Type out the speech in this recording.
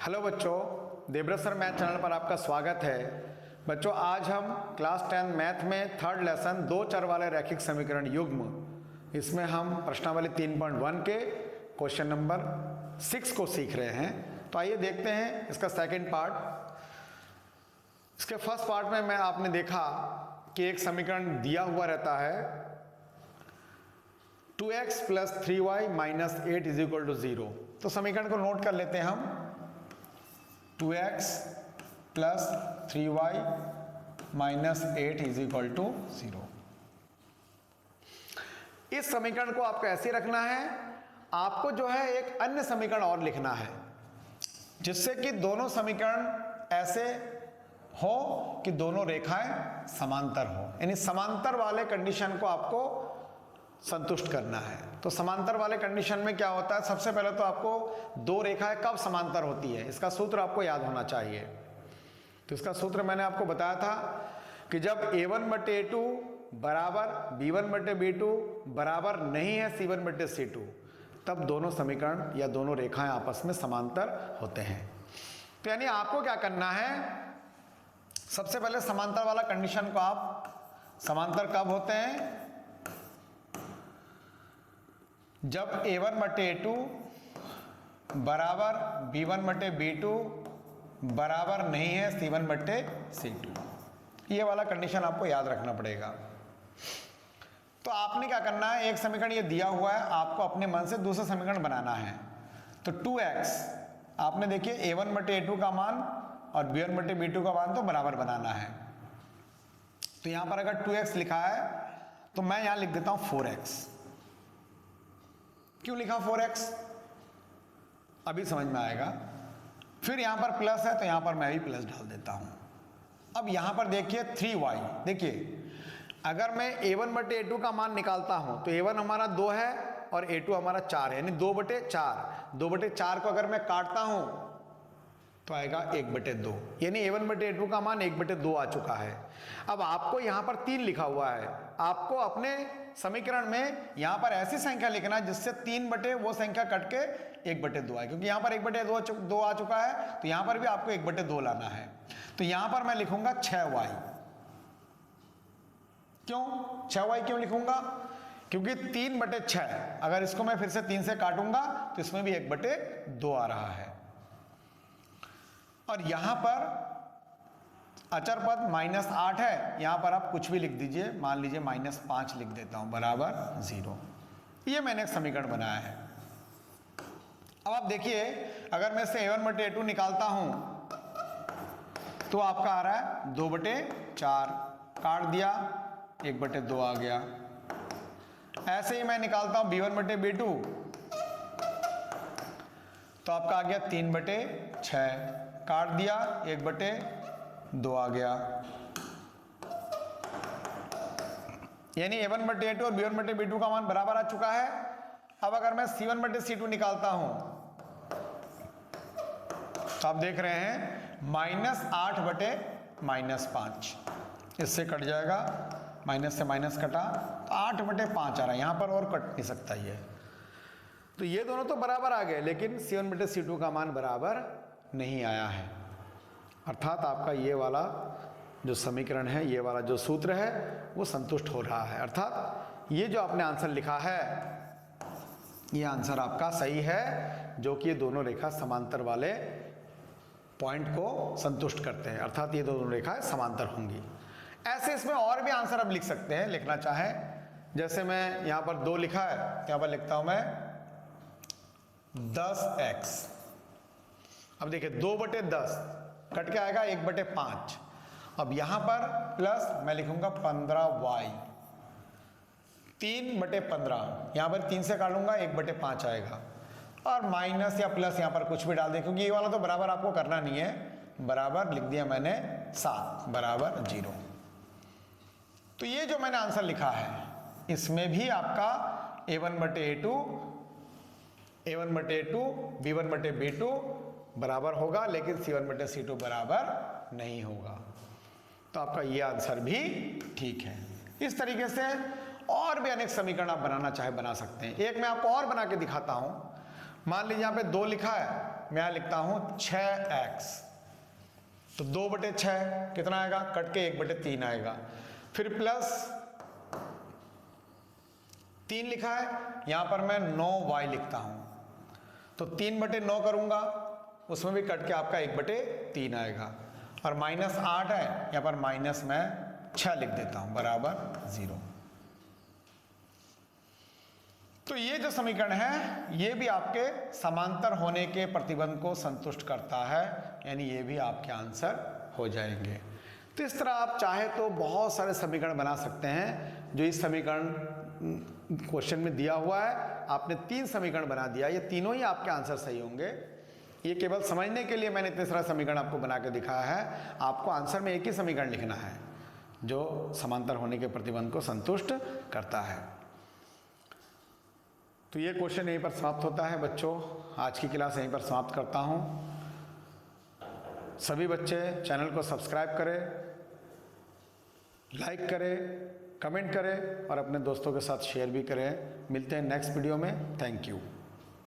Hello बच्चों, Devvrat sir math channel पर आपका स्वागत है। बच्चों, आज हम क्लास 10 मैथ में थर्ड लेसन दो चर वाले रैखिक समीकरण युग्म, इसमें हम प्रश्नावली 3.1 के क्वेश्चन नंबर 6 को सीख रहे हैं। तो आइए देखते हैं इसका सेकंड पार्ट। इसके फर्स्ट पार्ट में आपने देखा कि एक समीकरण दिया हुआ रहता है 2x + 3y - 8 = 0। तो समीकरण को नोट कर लेते हैं हम। 2x + 3y - 8 = 0। इस समीकरण को आपको ऐसे रखना है। आपको जो है एक अन्य समीकरण और लिखना है जिससे कि दोनों समीकरण ऐसे हो कि दोनों रेखाएं समांतर हो, यानी समांतर वाले कंडीशन को आपको संतुष्ट करना है। तो समांतर वाले कंडीशन में क्या होता है, सबसे पहले तो आपको दो रेखाएं कब समांतर होती है इसका सूत्र आपको याद होना चाहिए। तो इसका सूत्र मैंने आपको बताया था कि जब a1/a2 बराबर b1/b2 बराबर नहीं है c1/c2, तब दोनों समीकरण या दोनों रेखाएं आपस में समांतर होते हैं। तो यानी आपको क्या करना है, सबसे पहले समांतर वाला कंडीशन को आप, समांतर कब होते हैं, जब a1/a2 बराबर b1/b2 बराबर नहीं है c1/c2। ये वाला कंडीशन आपको याद रखना पड़ेगा। तो आपने क्या करना है, एक समीकरण ये दिया हुआ है, आपको अपने मन से दूसरा समीकरण बनाना है। तो 2x आपने देखिए a1/a2 का मान और b1/b2 का मान तो बराबर बनाना है। तो यहां पर अगर 2x लिखा है तो मैं यहां लिख देता हूं 4x। क्यों लिखा 4x, अभी समझ में आएगा। फिर यहां पर प्लस है तो यहां पर मैं भी प्लस डाल देता हूं। अब यहां पर देखिए 3y, देखिए अगर मैं a1/a2 का मान निकालता हूं तो a1 हमारा 2 है और a2 हमारा 4 है, यानी 2/4। 2/4 को अगर मैं काटता हूं तो आएगा 1/2, यानी a1/a2 का मान 1/2 आ चुका है। अब आपको यहां पर 3 लिखा हुआ है, आपको अपने समीकरण में यहां पर ऐसी संख्या लिखना है जिससे 3 बटे वो संख्या कट के 1/2 आए, क्योंकि यहां पर 1/2 आ चुका है तो यहां पर भी आपको 1/2 लाना है। तो यहां पर मैं लिखूंगा 6y। क्यों 6y क्यों लिखूंगा, क्योंकि 3/6, अगर इसको मैं फिर से 3 से काटूंगा तो इसमें भी 1/2 आ रहा है। और यहां पर अचर पद -8 है, यहां पर आप कुछ भी लिख दीजिए, मान लीजिए -5 लिख देता हूं बराबर 0। ये मैंने एक समीकरण बनाया है। अब आप देखिए, अगर मैं से a1/a2 निकालता हूं तो आपका आ रहा है 2/4, काट दिया 1/2 आ गया। ऐसे ही मैं निकालता हूं b1/b2 तो आपका आ गया 3/6, काट दिया 1/2 आ गया। यानी a1/a2 और b1/b2 का मान बराबर आ चुका है। अब अगर मैं c1/c2 निकालता हूं तो आप देख रहे हैं -8/-5, इससे कट जाएगा, माइनस से माइनस कटा तो 8/5 आ रहा है, यहां पर और कट नहीं सकता ये। तो ये दोनों तो बराबर आ गए, लेकिन c1/c2 का मान बराबर नहीं आया है। अर्थात आपका ये वाला जो समीकरण है, ये वाला जो सूत्र है वो संतुष्ट हो रहा है। अर्थात ये जो आपने आंसर लिखा है, ये आंसर आपका सही है, जो कि ये दोनों रेखा समांतर वाले पॉइंट को संतुष्ट करते हैं। अर्थात ये दोनों रेखाएं समांतर होंगी। ऐसे इसमें और भी आंसर आप लिख सकते हैं, लिखना चाहें। जैसे मैं यहां पर 2 लिखा है, यहां पर लिखता हूं मैं 10x। अब देखिए 2/10 कट के आएगा 1/5। अब यहां पर प्लस मैं लिखूंगा 15y, 3/15, यहां पर 3 से काटूंगा 1/5 आएगा, और माइनस या प्लस यहां पर कुछ भी डाल दें, क्योंकि ये वाला तो बराबर आपको करना नहीं है, बराबर लिख दिया मैंने 7 बराबर 0। तो ये जो मैंने आंसर लिखा है इसमें भी आपका a1/a2 b1/b2 बराबर होगा, लेकिन c1/c2 बराबर नहीं होगा। तो आपका ये आंसर भी ठीक है। इस तरीके से और भी अनेक समीकरण आप बनाना चाहे बना सकते हैं। एक मैं आपको और बना के दिखाता हूं। मान लीजिए यहाँ पे 2 लिखा है, मैं यहाँ लिखता हूँ 6x, तो 2/6 कितना आएगा, कट के 1/3 आएगा। फिर प्लस 3 लिखा है, यहाँ पर मैं 9y लिखता हूँ, तो 3/9 करूँगा, उसमें भी कट के आपका 1/3 आएगा। और -8 है, यहाँ पर माइनस मैं 6 लिख देता हूँ बराबर 0। तो ये जो समीकरण है ये भी आपके समांतर होने के प्रतिबंध को संतुष्ट करता है, यानी ये भी आपके आंसर हो जाएंगे। तो इस तरह आप चाहे तो बहुत सारे समीकरण बना सकते हैं जो इस समीकरण क्वेश्चन में दिया हुआ है। आपने 3 समीकरण बना दिया, ये तीनों ही आपके आंसर सही होंगे। ये केवल समझने के लिए मैंने इतने सारा समीकरण आपको बना के दिखाया है। आपको आंसर में एक ही समीकरण लिखना है जो समांतर होने के प्रतिबंध को संतुष्ट करता है। तो ये क्वेश्चन यहीं पर समाप्त होता है बच्चों। आज की क्लास यहीं पर समाप्त करता हूँ। सभी बच्चे चैनल को सब्सक्राइब करें, लाइक करें, कमेंट करें और अपने दोस्तों के साथ शेयर भी करें। मिलते हैं नेक्स्ट वीडियो में। Thank you.